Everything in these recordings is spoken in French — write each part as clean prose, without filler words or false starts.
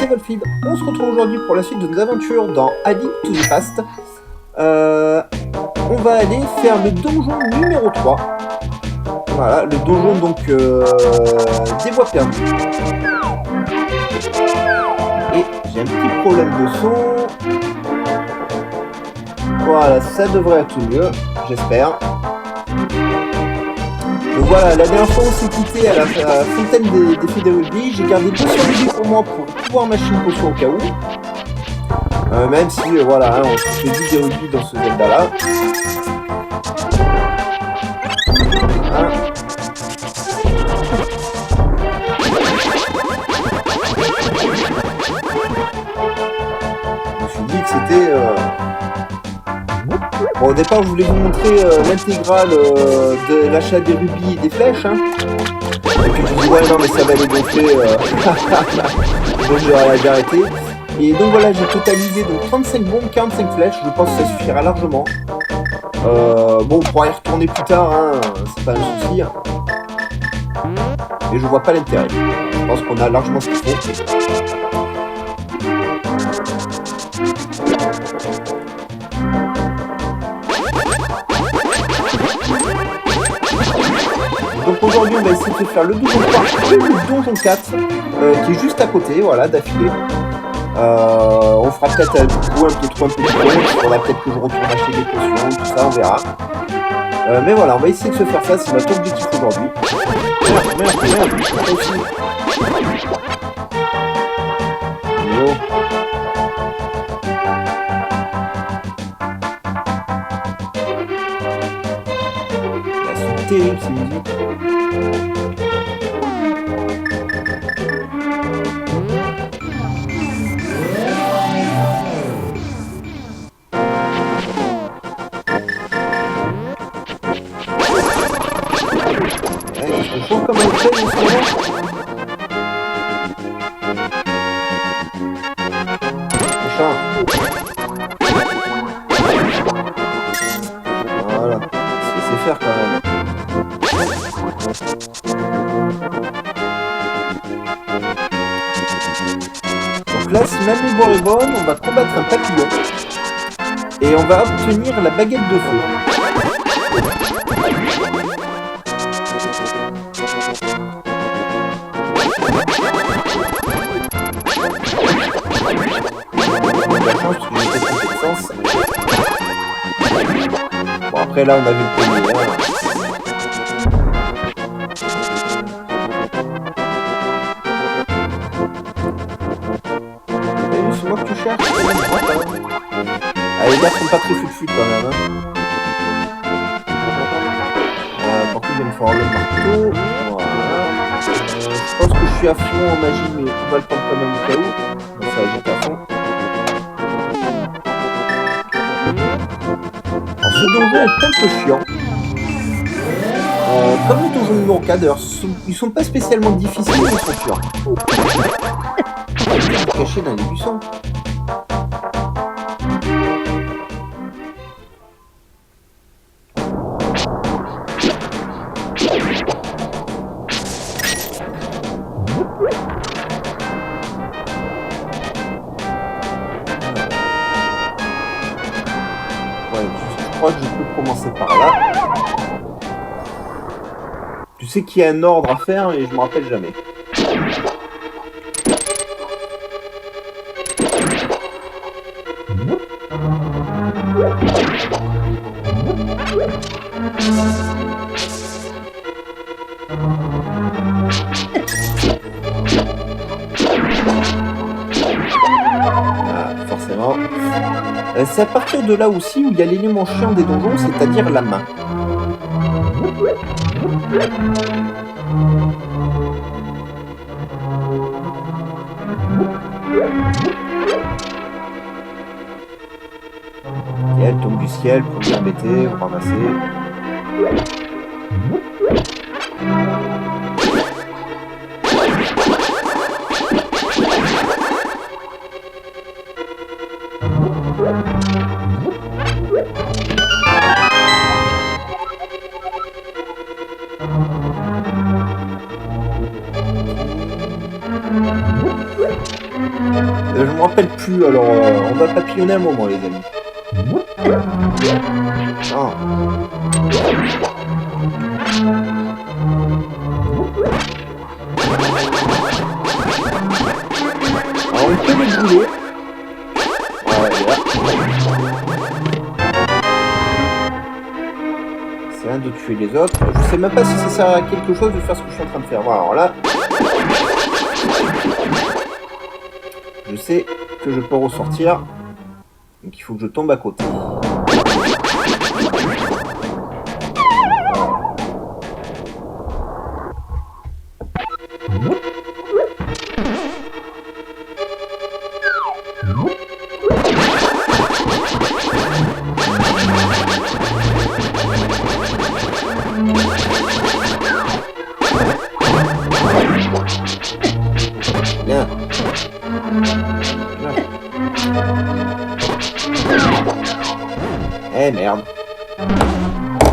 c'est Volfid. On se retrouve aujourd'hui pour la suite de nos aventures dans A Link to the Past. On va aller faire le donjon numéro 3. Voilà, le donjon donc des voies perdues. Et j'ai un petit problème de son. Voilà, ça devrait être mieux, j'espère. Donc voilà, la dernière fois on s'est quitté à la fontaine des fées des rubis. J'ai gardé 200 rubis pour moi pour pouvoir m'acheter une potion au cas où. Même si voilà, hein, on fait vite des rubis dans ce Zelda là. Voilà. Je me suis dit que c'était... Bon, au départ, je voulais vous montrer l'intégrale de l'achat des rubis et des flèches. Hein. Et puis je me dis, ouais, non, mais ça va les gonfler. Donc j'ai arrêté. Et donc voilà, j'ai totalisé donc 35 bombes, 45 flèches. Je pense que ça suffira largement. Bon, on pourra y retourner plus tard, hein, c'est pas un souci. Hein. Et je vois pas l'intérêt. Je pense qu'on a largement ce qu'il faut. Donc aujourd'hui on va essayer de faire le donjon 3 et le donjon 4 qui est juste à côté, voilà, d'affilée. On fera peut-être un coup un peu trop, il faudra peut-être que je retourne acheter des potions, tout ça, on verra. Mais voilà, on va essayer de se faire ça, c'est notre objectif aujourd'hui. Merde, ça aussi. Yo. C'est terrible ces musiques. C'est chaud comme un train en ce moment. Méchant. Voilà. C'est faire quand même. Donc là, si ma mémoire est bonne, on va combattre un papillon. Et on va obtenir la baguette de feu. Bon après là on a vu le premier. Hein. C'est moi que tu cherches. Ah, les gars sont pas très fut quand même. Hein. Par contre il me faut le marteau. Voilà. Je pense que je suis à fond en magie mais on va le prendre quand même au cas où. Donc ça ajoute à fond. Alors, ce donjon est un peu chiant. Comme le donjon numéro 4, d'ailleurs, ils sont pas spécialement difficiles, mais ils sont chiants. Cachés dans les buissons. Ouais, je crois que je peux commencer par là. Tu sais qu'il y a un ordre à faire et je me rappelle jamais. Ah, forcément. C'est à partir de là aussi où il y a l'élément chiant des donjons, c'est-à-dire la main. Et elle tombe du ciel pour nous embêter, on ramasser. rappelle plus, alors on va papillonner un moment, les amis. Ah. Alors on peut les brûler. Voilà. C'est un de tuer les autres. Je sais même pas si ça sert à quelque chose de faire ce que je suis en train de faire. Voilà, alors là, je sais que je peux ressortir. Donc il faut que je tombe à côté. Bien. Eh merde.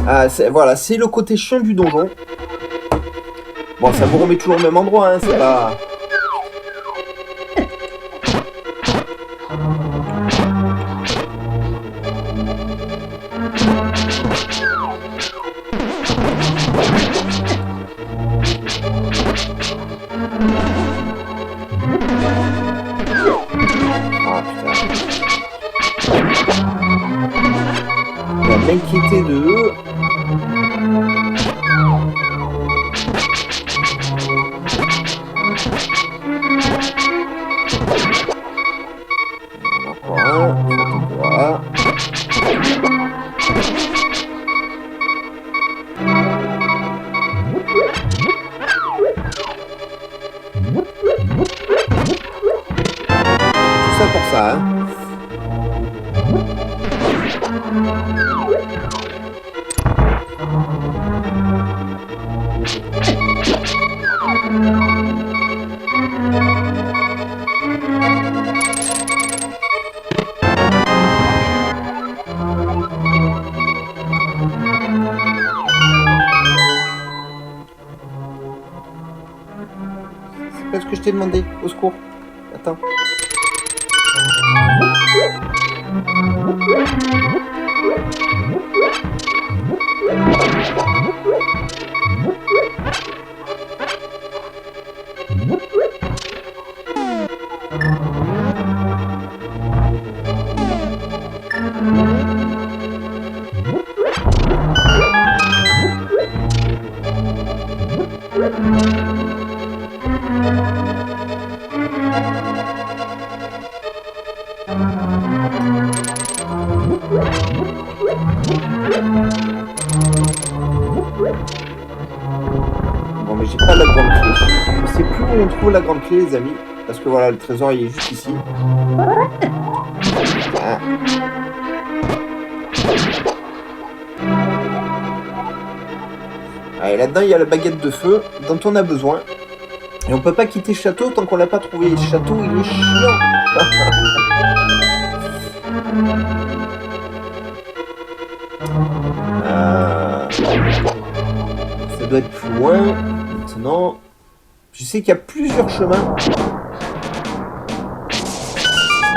Ah, voilà, c'est le côté chiant du donjon. Bon, ça vous remet toujours au même endroit, hein, c'est pas... Ah putain. On va m'inquiéter de eux. Encore un, voilà. Tout ça pour ça, hein. C'est pas ce que je t'ai demandé, au secours. Attends. Bon, mais j'ai pas la grande clé. Je sais plus où on trouve la grande clé, les amis. Parce que voilà, le trésor il est juste ici. Ah. Allez, là-dedans il y a la baguette de feu dont on a besoin. Et on peut pas quitter le château tant qu'on l'a pas trouvé. Le château il est chiant. Ça doit être plus loin. Maintenant, je sais qu'il y a plusieurs chemins.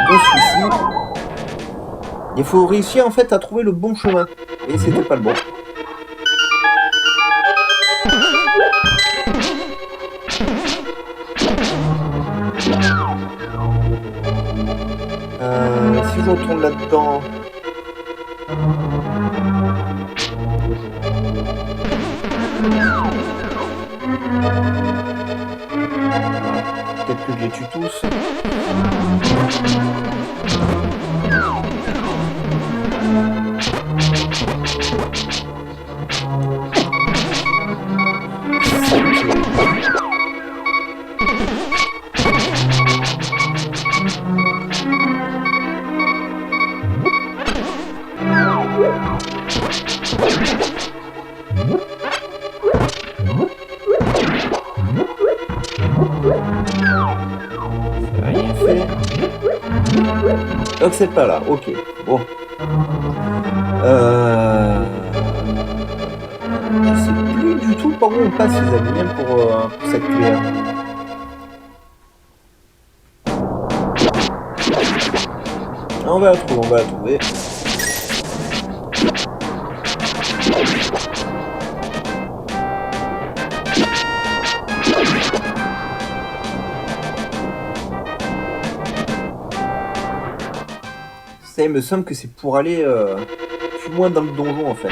Dont celui-ci. Il faut réussir en fait à trouver le bon chemin. Et c'était pas le bon. Si je retourne là-dedans... Peut-être que je les tue tous. Rien fait. Donc c'est pas là, ok. Bon. Je sais plus du tout par où on passe les amis pour cette clé. On va la trouver, on va la trouver. Ça, il me semble que c'est pour aller plus loin dans le donjon en fait.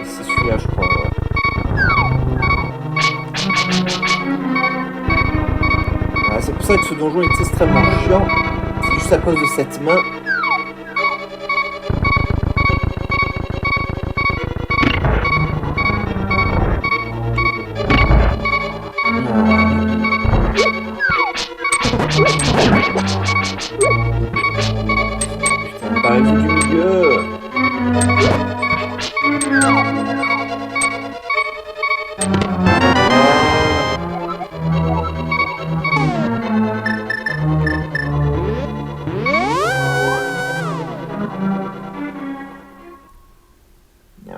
C'est celui-là, je crois. Voilà, c'est pour ça que ce donjon est extrêmement chiant. C'est juste à cause de cette main. Putain, barrez-vous du milieu.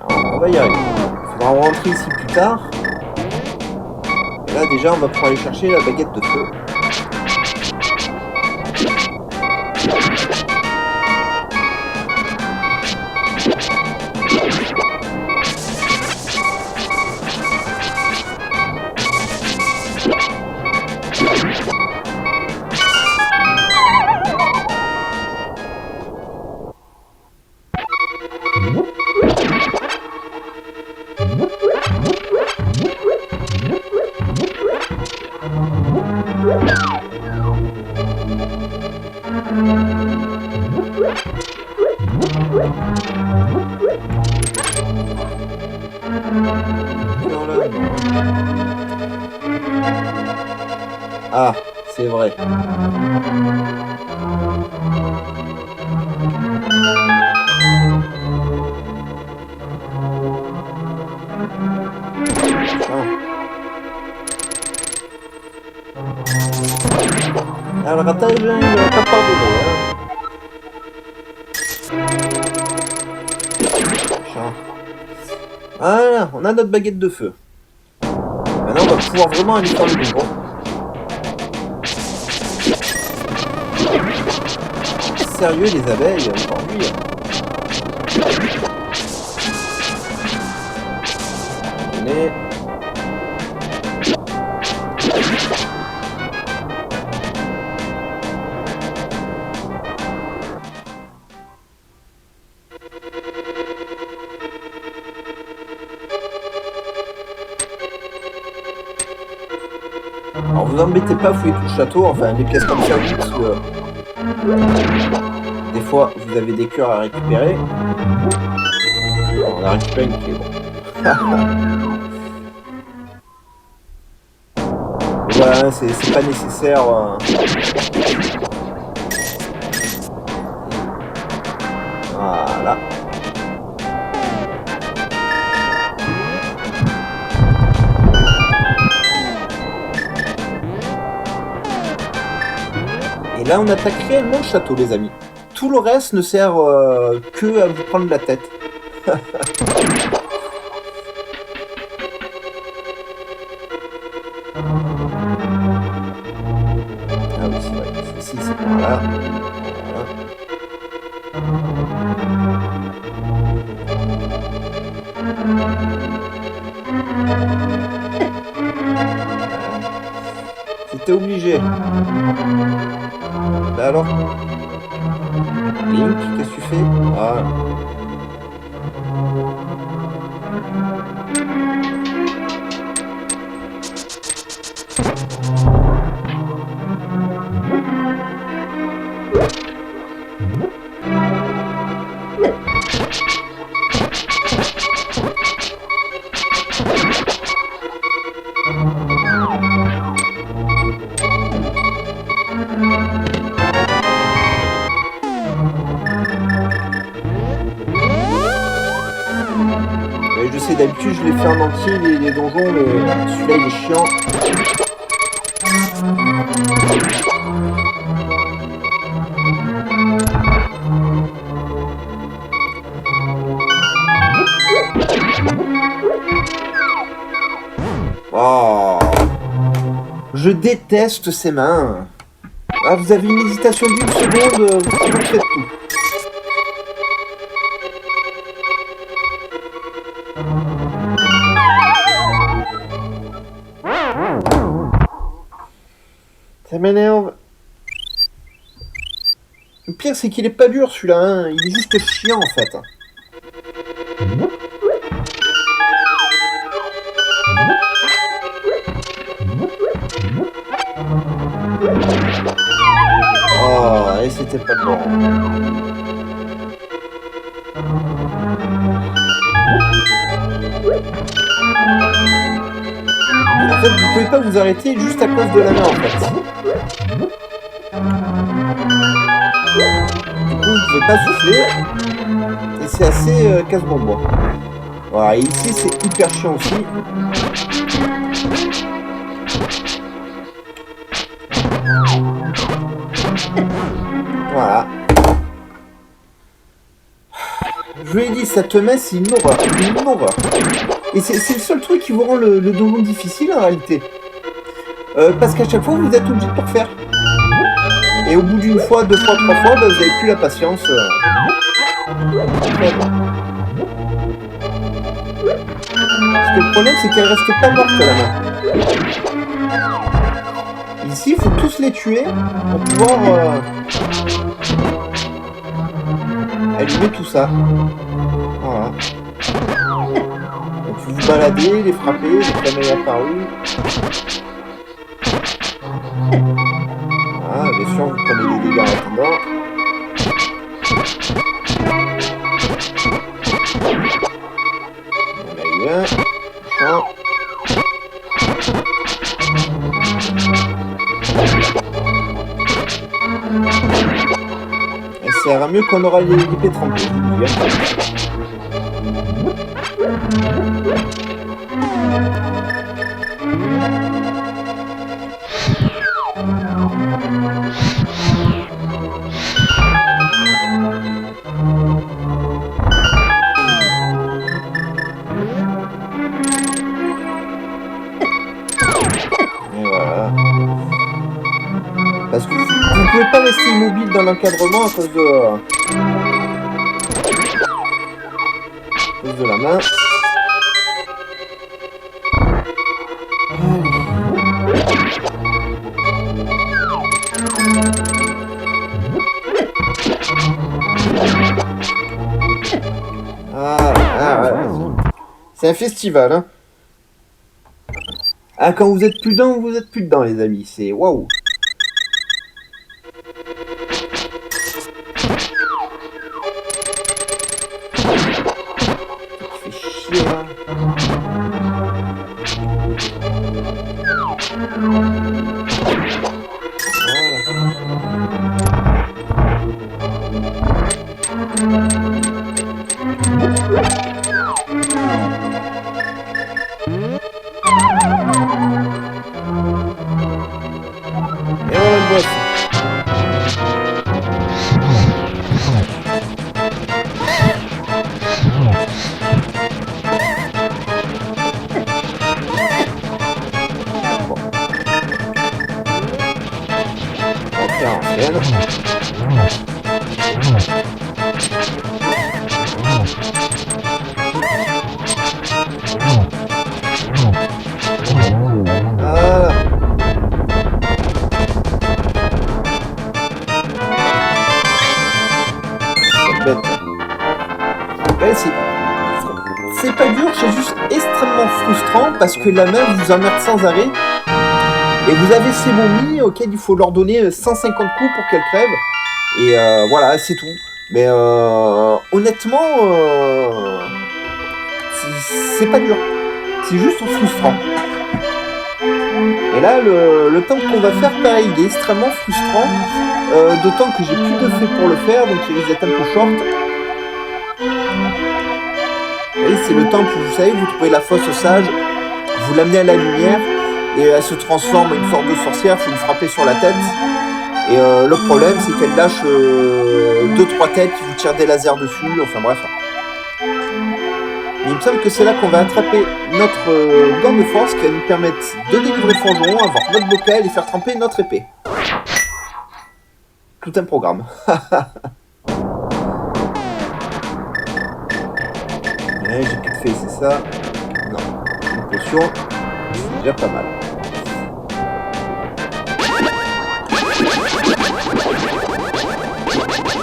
On va y arriver. Il faudra rentrer ici plus tard. Et là déjà on va pouvoir aller chercher la baguette de feu. Ah, c'est vrai. Alors, le ratage, il va pas pardonner. Voilà, on a notre baguette de feu. Maintenant, on va pouvoir vraiment aller faire le donjon. Sérieux, les abeilles, aujourd'hui. Tenez. Alors vous embêtez pas, fouiller tout le château, enfin les pièces comme ça, oui, parce que des fois vous avez des cœurs à récupérer. On a récupéré une clé, bon. Voilà, c'est pas nécessaire. Voilà. Et là, on attaque réellement le château, les amis. Tout le reste ne sert que à vous prendre la tête. Ah oui, c'est vrai. Ici, c'est par là. C'était obligé. Bah alors, Link, qu'est-ce que tu fais? Ah. Je sais, d'habitude je les fais en entier les donjons, mais celui-là il est chiant. Oh, je déteste ces mains. Ah, vous avez une hésitation d'une seconde, vous faites tout. Ça m'énerve. Le pire, c'est qu'il est pas dur celui-là, hein. Il est juste chiant en fait. Oh, et c'était pas bon. En fait, vous pouvez pas vous arrêter juste à cause de la main en fait. Du coup, vous pouvez pas souffler. Et c'est assez casse-bonbon. Voilà, et ici c'est hyper chiant aussi. Voilà. Je vous l'ai dit, cette main c'est une horreur. Une horreur. Et c'est le seul truc qui vous rend le donjon difficile en réalité. Parce qu'à chaque fois vous êtes obligé de tout refaire. Et au bout d'une fois, deux fois, trois fois, bah, vous n'avez plus la patience. Parce que le problème c'est qu'elle reste pas morte la main. Ici il faut tous les tuer pour pouvoir allumer tout ça. Voilà. Donc vous vous baladez, les frapper, les caméras apparues. Ah, bien sûr, vous prenez des dégâts en attendant. On a eu un. Machin. Et ça ira mieux qu'on aura l'épée trempée. Parce que vous ne pouvez pas rester immobile dans l'encadrement à cause de la main. C'est un festival, hein. Ah, quand vous êtes plus dedans, vous êtes plus dedans, les amis. C'est waouh. C'est pas dur, c'est juste extrêmement frustrant parce que la main vous emmerde sans arrêt et vous avez ces momies auxquelles il faut leur donner 150 coups pour qu'elles crèvent et voilà, c'est tout. Mais honnêtement, c'est pas dur, c'est juste frustrant. Et là, le temps qu'on va faire, pareil, il est extrêmement frustrant, d'autant que j'ai plus de feu pour le faire, donc il risque d'être un peu short. Et c'est le temple, vous savez, vous trouvez la fosse sage, vous l'amenez à la lumière, et elle se transforme en une sorte de sorcière, il faut lui frapper sur la tête. Et le problème, c'est qu'elle lâche 2-3 têtes qui vous tirent des lasers dessus, enfin bref. Mais il me semble que c'est là qu'on va attraper notre gant de force qui va nous permettre de délivrer Forgeron, avoir notre bocal et faire tremper notre épée. Tout un programme. Ouais, j'ai plus de fée, c'est ça? Non. Une potion, c'est déjà pas mal.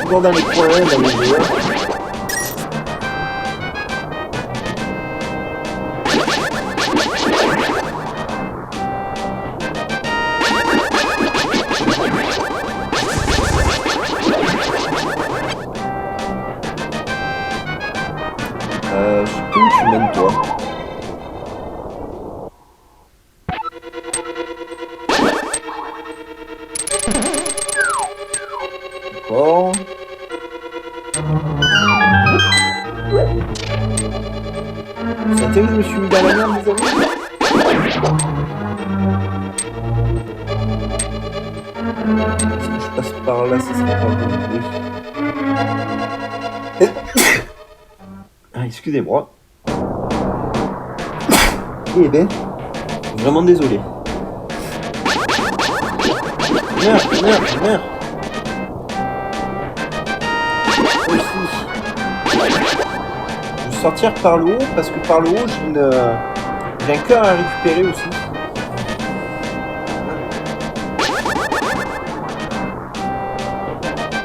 Toujours dans les coins, dans les joueurs. Je sais plus où tu mènes toi. D'accord. Vous sentez que je me suis mis dans la merde, les amis? Est-ce que je passe par là, ça serait pas bon? Oui. Ah, excusez-moi. Eh ben, vraiment désolé. Merde. Aussi. Je vais sortir par le haut parce que par le haut j'ai un cœur à récupérer aussi.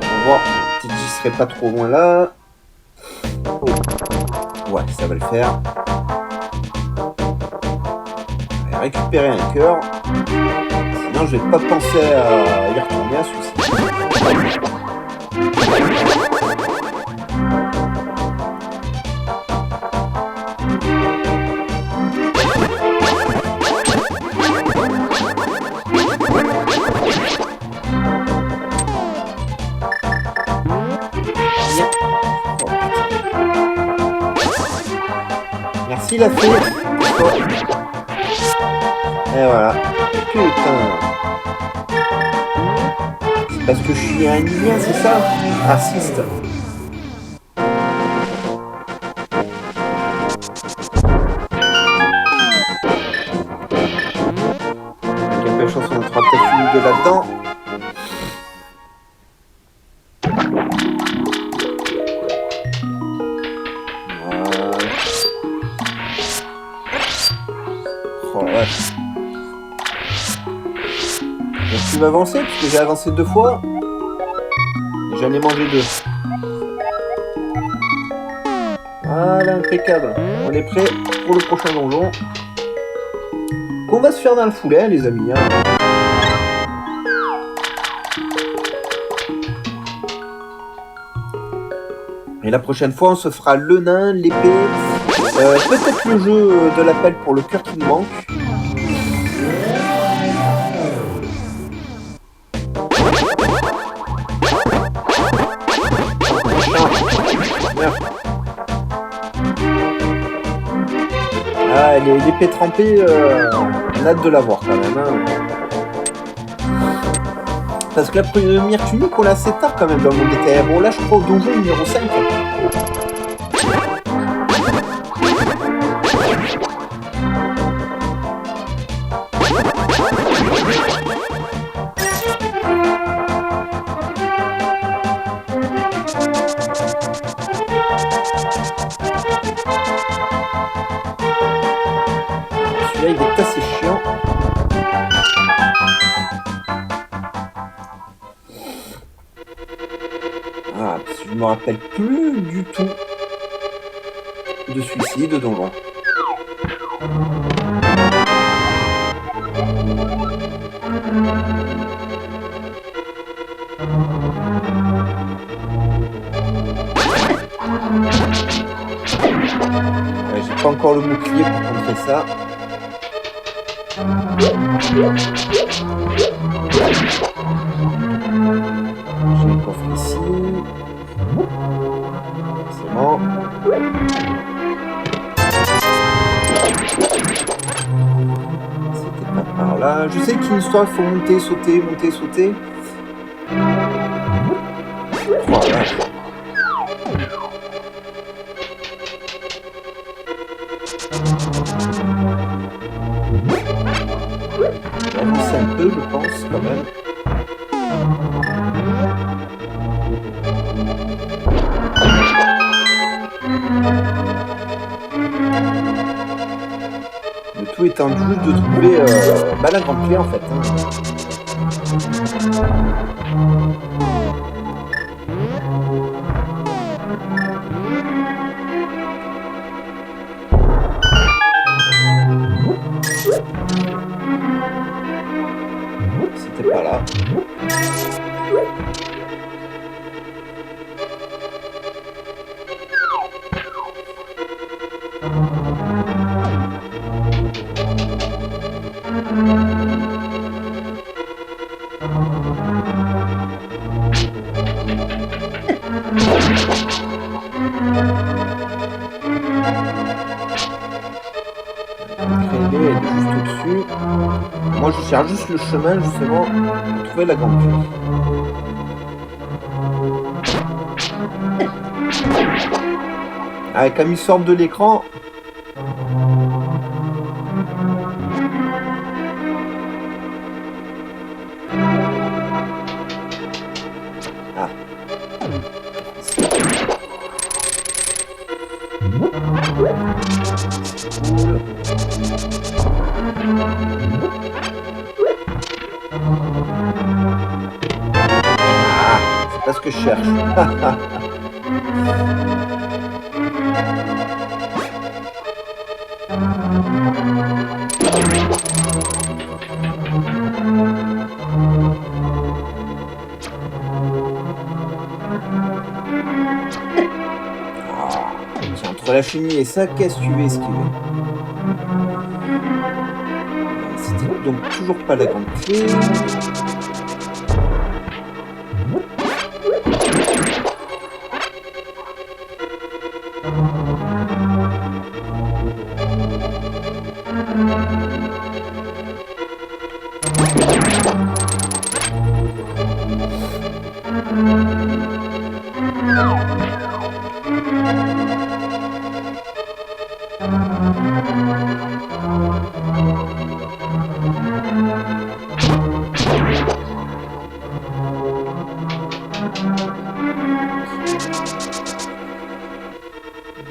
On va voir. Peut-être que j'y serai pas trop loin là. Ouais, ça va le faire. Je vais récupérer un cœur. Sinon, je vais pas penser à y retourner à celui-ci. Merci la fée. Et voilà. Putain. C'est parce que je suis un lien, c'est ça? Raciste. Avec un peu de chance, on fera peut-être une de là-dedans. Donc tu vas avancer puisque j'ai avancé 2 fois et j'en ai mangé 2. Voilà, impeccable. On est prêt pour le prochain donjon. Qu'on va se faire dans le foulet, les amis. Hein. Et la prochaine fois, on se fera le nain, l'épée, peut-être le jeu de l'appel pour le cœur qui nous manque. Ah, l'épée trempée, on a hâte de la voir quand même. Hein. Parce que la première tunique, on l'a assez tard quand même dans le monde des ténèbres. Bon, là, je crois au donjon numéro 5. Celui-là, il est assez chiant. Ah, parce que je me rappelle plus du tout de celui-ci, de donjon. Ouais, j'ai pas encore le bouclier pour contrer ça. J'ai le coffre ici. C'est bon. Je sais qu'une histoire, il faut monter, sauter, monter, sauter. Oh, vache. Je vais avancer un peu, je pense, quand même. Le tout étant juste de trouver la grande clé, en fait. Hein. C'était pas là. Moi je cherche juste le chemin justement pour trouver la grande clé. Ah, comme ils sortent de l'écran. Ah. C'est pas ce que je cherche. Entre la chenille et ça, qu'est-ce que tu veux esquiver? C'était donc toujours pas la grande clé.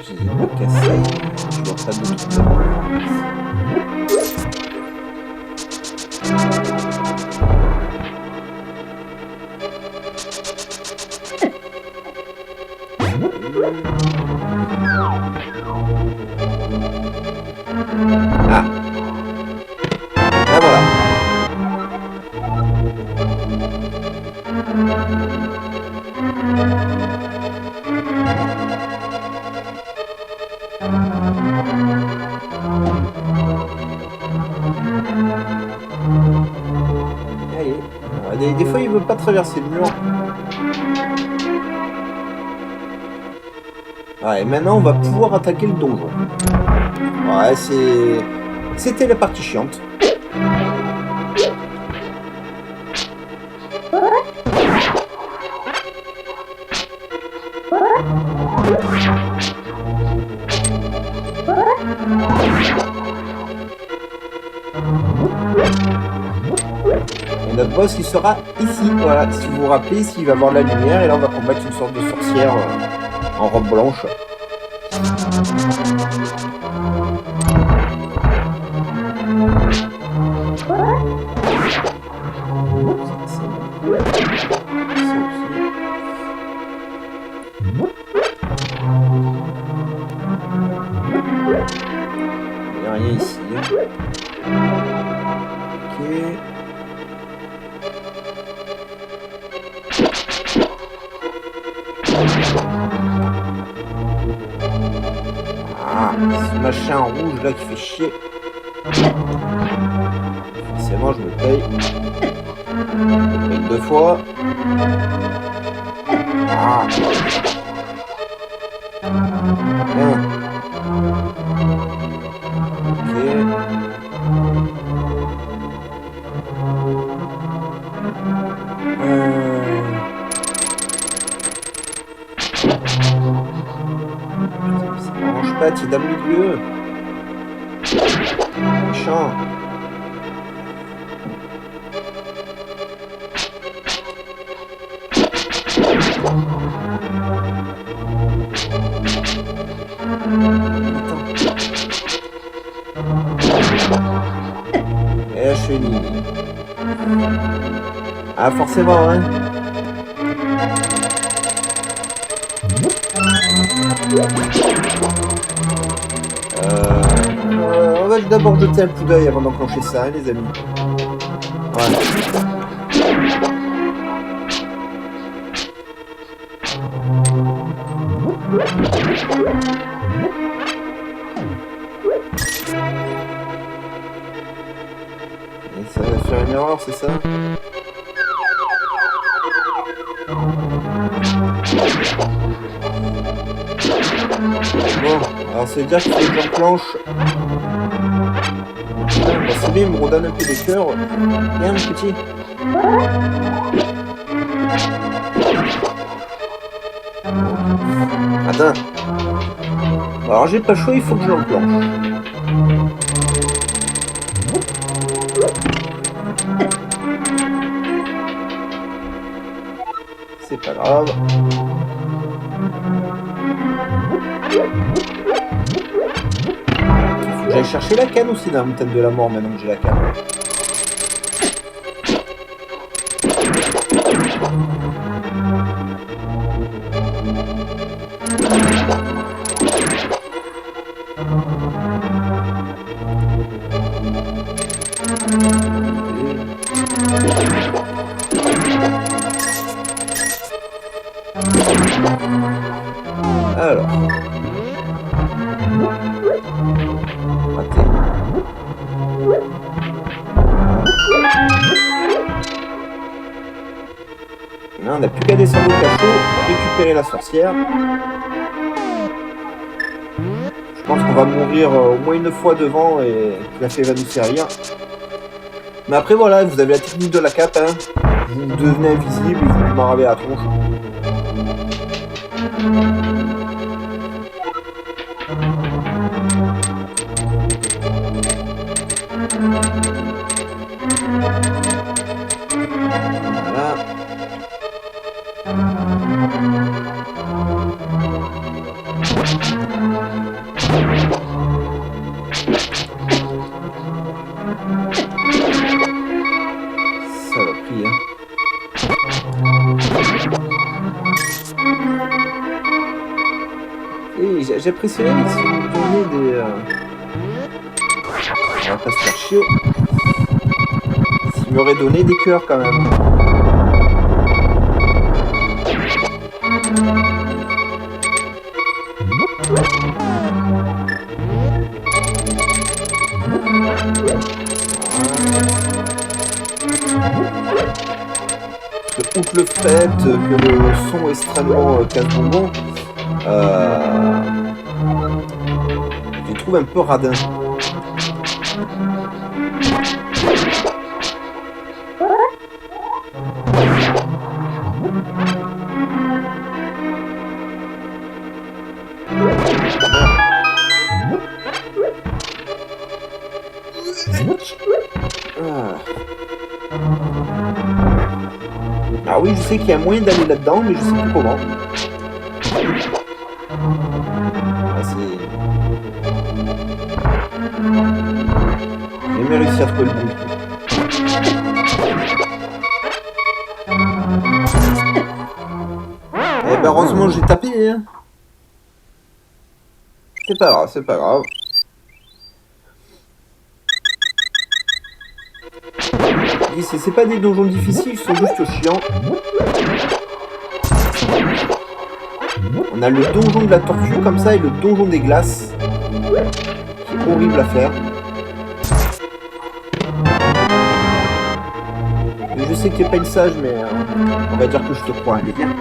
Je les ai pas cassés. Je vois pas de trucs là-bas. Ah. Là voilà. Allez. Des fois il veut pas traverser le mur. Ouais, maintenant on va pouvoir attaquer le donjon. Ouais, c'était la partie chiante. Et notre boss il sera ici, voilà, si vous vous rappelez, ici il va voir la lumière et là on va combattre une sorte de sorcière en robe blanche. Il n'y a rien ici. Ok. Ah, ce machin rouge là qui fait chier. Forcément je me paye. Je me paye 2 fois. Ah. Bien. Ok. c'est dans le milieu. Méchant. Et la chenille. Ah, forcément, hein. On va d'abord jeter un coup d'œil avant d'enclencher ça, hein, les amis. Voilà. Et ça va faire une erreur, c'est ça? Bon, alors ça veut dire qu'il faut que j'enclenche. Bon, c'est bien, il me redonne un peu des cœurs. Viens, mon petit. Attends. Alors j'ai pas chaud, il faut que je l'enclenche. C'est pas grave. J'allais chercher la canne aussi dans la montagne de la mort maintenant que j'ai la canne. Alors. Raté. Là, on n'a plus qu'à descendre au cachot, récupérer la sorcière. Je pense qu'on va mourir au moins une fois devant et la fée va nous servir. Mais après voilà, vous avez la technique de la cape, hein. Vous devenez invisible et vous lui maravez la tronche. Voilà. Saloperie, hein. Et j'apprécierais si vous me donniez des... On va pas se faire chier. S'il m'aurait donné des cœurs quand même. Outre le fait que le son est extrêmement casse-bonbon, je le trouve un peu radin. Ah oui, je sais qu'il y a moyen d'aller là-dedans, mais je sais plus comment. Ah, c'est... J'ai jamais réussi à trouver le bon. Eh ben heureusement j'ai tapé, hein. C'est pas grave, c'est pas grave. C'est pas des donjons difficiles, ils sont juste chiants. On a le donjon de la tortue comme ça et le donjon des glaces. Qui est horrible à faire. Et je sais que t'es pas une sage, mais on va dire que je te crois, allez, viens.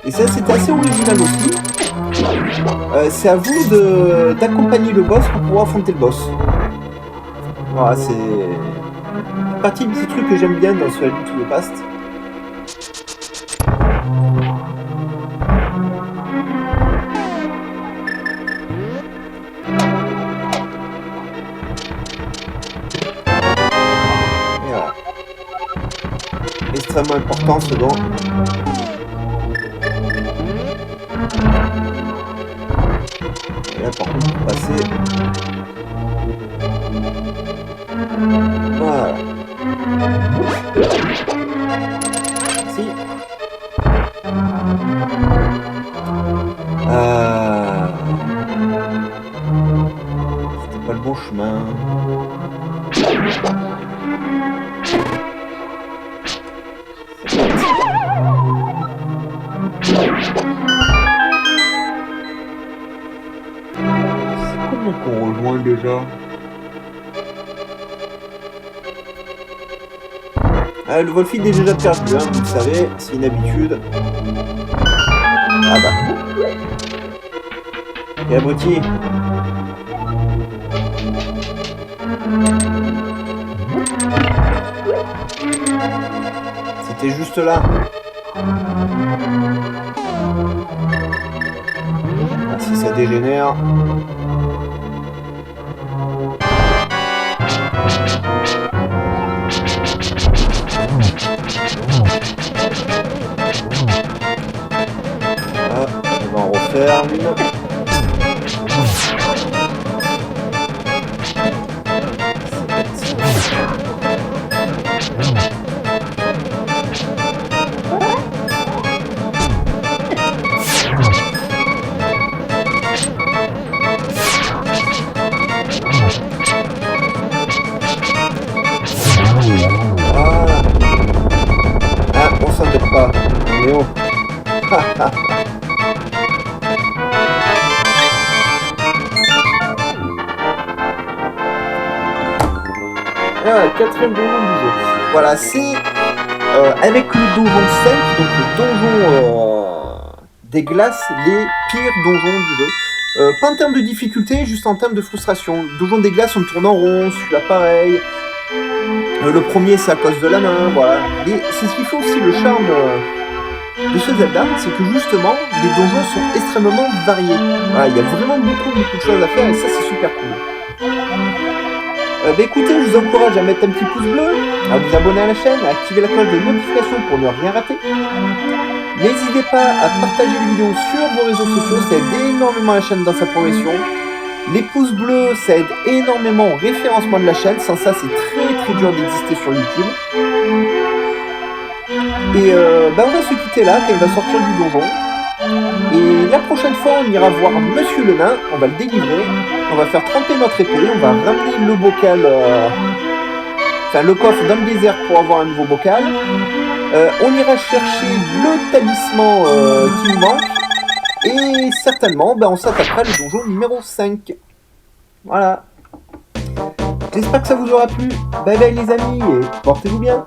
Et ça, c'était assez original aussi. C'est à vous d'accompagner le boss pour pouvoir affronter le boss. Voilà, c'est partie de ces trucs que j'aime bien dans ce Link to the Past. extrêmement important ce don. Et là par contre pour passer. Voilà. Si. C'était pas le bon chemin. Qu'on rejoint déjà. Le Wolfid est déjà perdu, hein, vous le savez, c'est une habitude. Ah bah. Et abruti. C'était juste là. Ah, si ça dégénère. On va en refaire une. Ah, on s'embête pas. Léo. Quatrième donjon du jeu. Voilà, c'est avec le donjon 5, donc le donjon des glaces, les pires donjons du jeu. Pas en termes de difficulté, juste en termes de frustration. Le donjon des glaces, on tourne en rond, celui-là pareil. Le premier, c'est à cause de la main, voilà. Et c'est ce qui fait aussi le charme de ce Zelda, c'est que justement, les donjons sont extrêmement variés. Voilà, il y a vraiment beaucoup de choses à faire et ça, c'est super cool. Bah écoutez, je vous encourage à mettre un petit pouce bleu, à vous abonner à la chaîne, à activer la cloche de notification pour ne rien rater. N'hésitez pas à partager les vidéos sur vos réseaux sociaux, ça aide énormément la chaîne dans sa progression. Les pouces bleus, ça aide énormément au référencement de la chaîne, sans ça c'est très dur d'exister sur YouTube. Et bah on va se quitter là, quand il va sortir du donjon. Et la prochaine fois, on ira voir Monsieur le Nain, on va le délivrer, on va faire tremper notre épée, on va ramener le bocal, enfin le coffre dans le désert pour avoir un nouveau bocal. On ira chercher le talisman qui nous manque, et certainement, ben, on s'attaquera au donjon numéro 5. Voilà. J'espère que ça vous aura plu. Bye bye les amis, et portez-vous bien.